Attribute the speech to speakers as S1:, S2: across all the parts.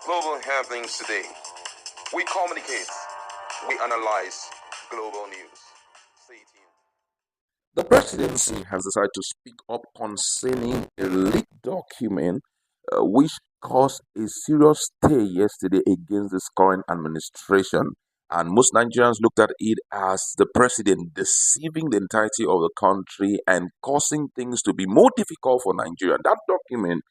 S1: global happenings today. We communicate, we analyze global news. Stay tuned.
S2: The presidency has decided to speak up concerning a leaked document which caused a serious stir yesterday against this current administration. And most Nigerians looked at it as the president deceiving the entirety of the country and causing things to be more difficult for Nigeria. That document,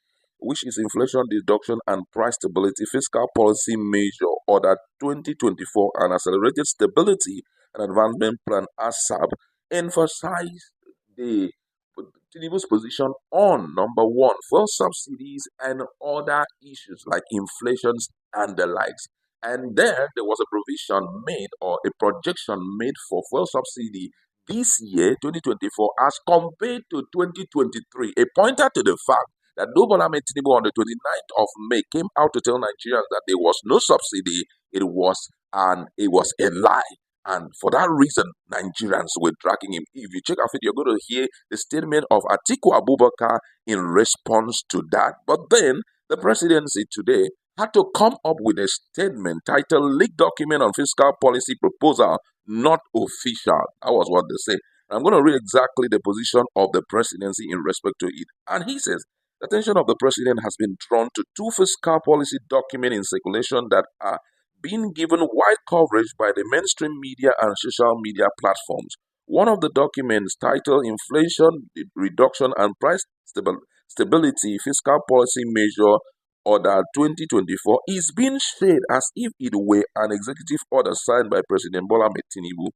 S2: which is Inflation Deduction and Price Stability Fiscal Policy Measure Order 2024 and Accelerated Stability and Advancement Plan ASAP, emphasized the Tinubu's position on number one, fuel subsidies and other issues like inflations and the likes. And there was a provision made or a projection made for fuel subsidy this year, 2024, as compared to 2023. A pointer to the fact that Bola Tinubu on the 29th of May came out to tell Nigerians that there was no subsidy. It was a lie. And for that reason, Nigerians were dragging him. If you check our video, you're going to hear the statement of Atiku Abubakar in response to that. But then, the presidency today had to come up with a statement titled Leaked Document on Fiscal Policy Proposal Not Official. That was what they said. I'm going to read exactly the position of the presidency in respect to it. And he says, the attention of the president has been drawn to two fiscal policy documents in circulation that are being given wide coverage by the mainstream media and social media platforms. One of the documents, titled Inflation Reduction and Price Stability Fiscal Policy Measure Order 2024, is being shared as if it were an executive order signed by President Bola Tinubu.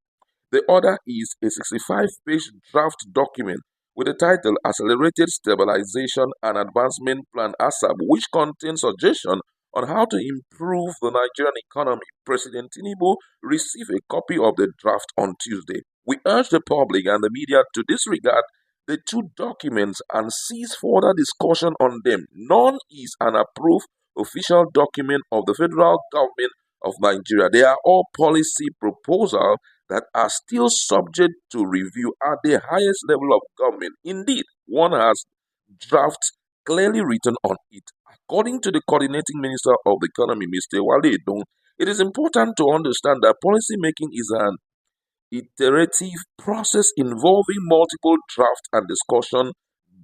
S2: The order is a 65-page draft document with the title Accelerated Stabilization and Advancement Plan ASAP, which contains suggestions on how to improve the Nigerian economy. President Tinubu received a copy of the draft on Tuesday. We urge the public and the media to disregard the two documents and cease further discussion on them. None is an approved official document of the federal government of Nigeria. They are all policy proposals that are still subject to review at the highest level of government. Indeed, one has draft clearly written on it. According to the coordinating minister of the economy, Mr. Wale Edun, it is important to understand that policy making is an iterative process involving multiple drafts and discussion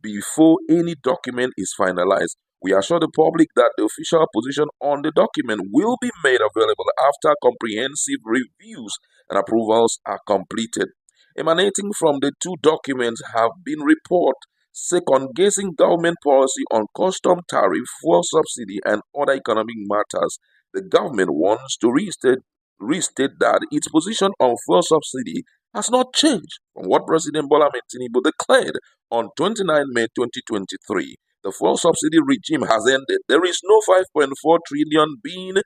S2: before any document is finalized. We assure the public that the official position on the document will be made available after comprehensive reviews and approvals are completed. Emanating from the two documents have been reports second-guessing government policy on custom tariff, fuel subsidy, and other economic matters. The government wants to restate that its position on fuel subsidy has not changed from what President Bola Tinubu declared on 29 May 2023. The fuel subsidy regime has ended. There is no 5.4 trillion being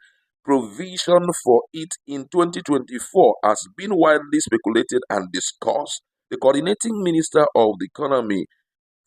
S2: provision for it in 2024 has been widely speculated and discussed. The coordinating minister of the economy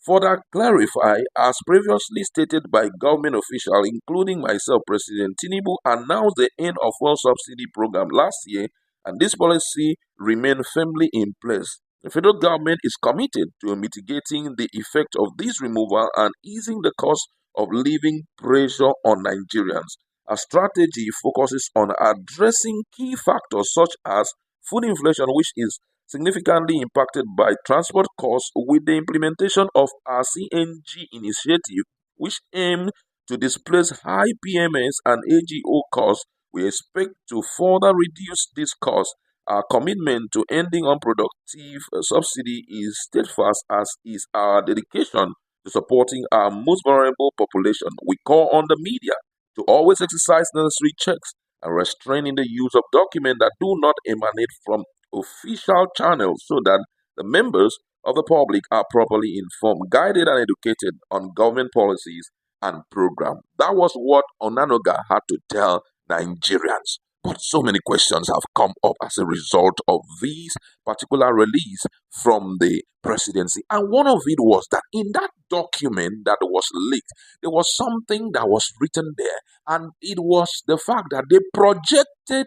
S2: further clarify, as previously stated by government officials, including myself, President Tinubu announced the end of fuel subsidy program last year, and this policy remains firmly in place. The federal government is committed to mitigating the effect of this removal and easing the cost of living pressure on Nigerians. A strategy focuses on addressing key factors such as food inflation, which is significantly impacted by transport costs, with the implementation of our CNG initiative, which aims to displace high PMS and AGO costs. We expect to further reduce these costs. Our commitment to ending unproductive subsidy is steadfast, as is our dedication to supporting our most vulnerable population. We call on the media to always exercise necessary checks and restrain in the use of documents that do not emanate from official channels, so that the members of the public are properly informed, guided, and educated on government policies and programs. That was what Onanoga had to tell Nigerians. But so many questions have come up as a result of this particular release from the presidency. And one of it was that in that document that was leaked, there was something that was written there. And it was the fact that they projected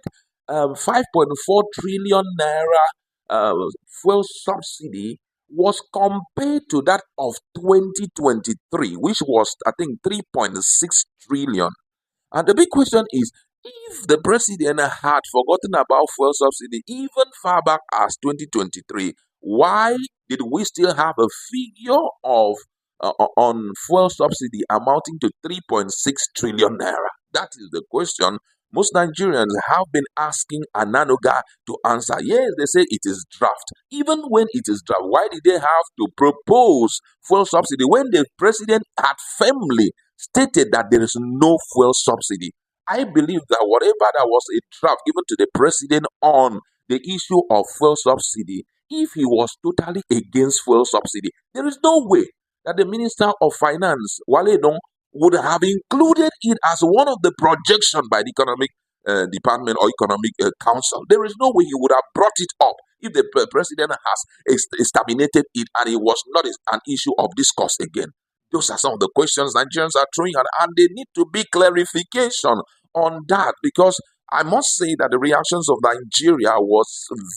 S2: 5.4 trillion naira fuel subsidy was compared to that of 2023, which was, I think, 3.6 trillion. And the big question is, if the president had forgotten about fuel subsidy even far back as 2023, why did we still have a figure of on fuel subsidy amounting to 3.6 trillion naira? That is the question most Nigerians have been asking Ananoga to answer. Yes, they say it is draft. Even when it is draft, why did they have to propose fuel subsidy when the president had firmly stated that there is no fuel subsidy? I believe that whatever that was a draft given to the president on the issue of fuel subsidy, if he was totally against fuel subsidy, there is no way that the Minister of Finance, Wale Dong, would have included it as one of the projection by the Economic Department or Economic Council. There is no way he would have brought it up if the president has exterminated it and it was not an issue of discourse again. Those are some of the questions Nigerians are throwing out, and they need to be clarification on that, because I must say that the reactions of Nigeria was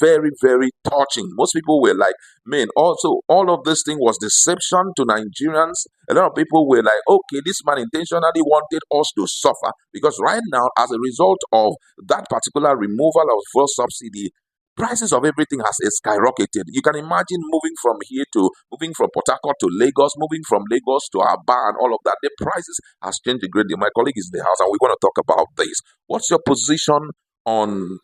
S2: very, very touching. Most people were like, man, also all of this thing was deception to Nigerians. A lot of people were like, okay, this man intentionally wanted us to suffer, because right now, as a result of that particular removal of fuel subsidy, prices of everything has skyrocketed. You can imagine moving from Port Harcourt to Lagos, moving from Lagos to Aba and all of that. The prices has changed a great deal. My colleague is in the house and we want to talk about this. What's your position on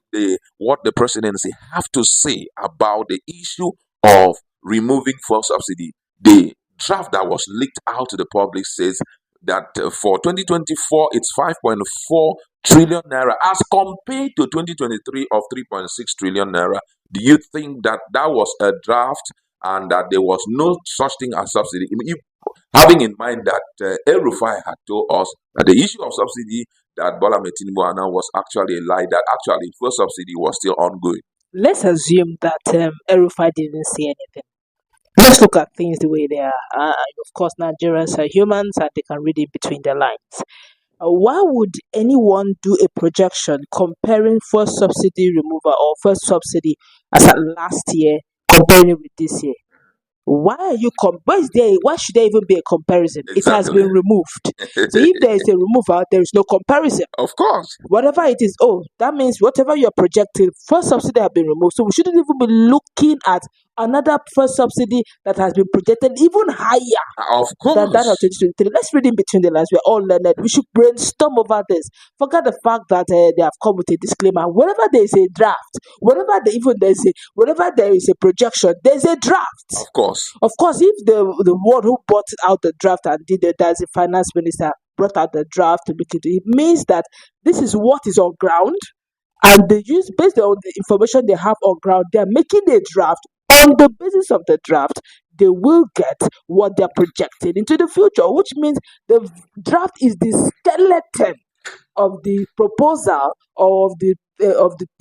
S2: what the presidency have to say about the issue of removing fuel subsidy? The draft that was leaked out to the public says that for 2024 it's 5.4 trillion naira as compared to 2023 of 3.6 trillion naira. Do you think that that was a draft and that there was no such thing as subsidy? Having in mind that El Rufai had told us that the issue of subsidy that Bola Tinubu announced was actually a lie, that actually fuel subsidy was still ongoing.
S3: Let's assume that El-Rufai didn't say anything. Let's look at things the way they are. Of course, Nigerians are humans and they can read it between the lines. Why would anyone do a projection comparing fuel subsidy removal or fuel subsidy as at last year, comparing it with this year? Why are you why should there even be a comparison? It has been removed. So if there is a removal, there is no comparison.
S2: Of course.
S3: Whatever it is, that means whatever you're projecting, first subsidy have been removed. So we shouldn't even be looking at another first subsidy that has been projected even higher
S2: Of course.
S3: than that of 2023. Let's read in between the lines. We're all learned. We should brainstorm over this. Forget the fact that they have come with a disclaimer. Whenever there is a draft, whenever there is a projection, there's a draft.
S2: Of course.
S3: Of course, if the one who brought out the draft and did it, as the finance minister brought out the draft to look into it, means that this is what is on ground, and they use based on the information they have on ground, they are making a draft. On the basis of the draft, they will get what they're projecting into the future, which means the draft is the skeleton of the proposal or of the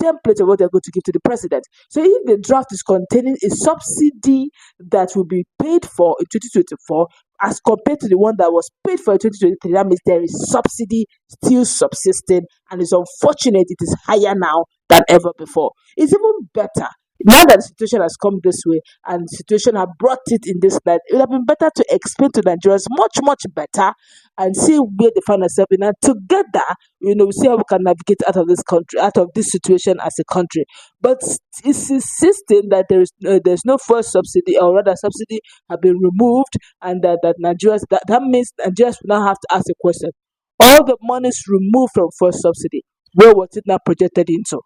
S3: template of what they're going to give to the president. So if the draft is containing a subsidy that will be paid for in 2024 as compared to the one that was paid for in 2023, that means there is subsidy still subsisting, and it's unfortunate it is higher now than ever before. It's even better now that the situation has come this way and the situation have brought it in this light. It would have been better to explain to Nigerians much better and see where they find themselves in, and together, see how we can navigate out of this country, out of this situation as a country. But it's insisting that there's no fuel subsidy, or rather subsidy have been removed, and that Nigerians, that means Nigerians will now have to ask a question. All the monies removed from fuel subsidy, where was it now projected into?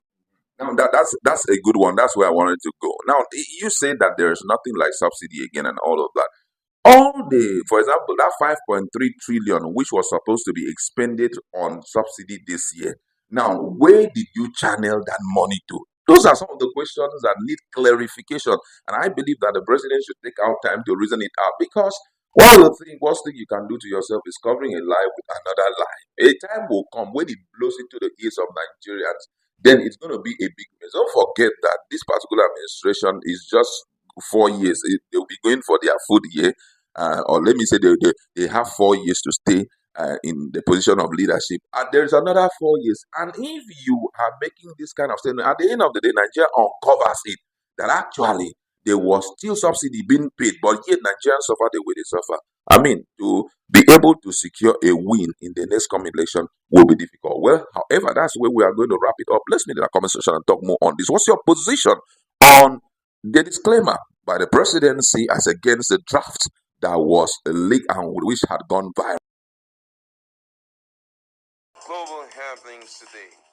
S2: Now that's a good one. That's where I wanted to go. Now you say that there is nothing like subsidy again and all of that. For example, that 5.3 trillion, which was supposed to be expended on subsidy this year. Now, where did you channel that money to? Those are some of the questions that need clarification. And I believe that the president should take out time to reason it out, because worst thing you can do to yourself is covering a lie with another lie. A time will come when it blows into the ears of Nigerians, then it's going to be a big mess. Don't forget that this particular administration is just 4 years. They'll be going for their 4th year, or let me say they have 4 years to stay in the position of leadership, and there's another 4 years. And if you are making this kind of statement, at the end of the day, Nigeria uncovers it that actually there was still subsidy being paid, but yet Nigerians suffer the way they suffer. To be able to secure a win in the next coming election will be difficult. Well, however, that's where we are going to wrap it up. Let's meet in the comment section and talk more on this. What's your position on the disclaimer by the presidency as against the draft that was leaked and which had gone viral?
S1: Global happenings today.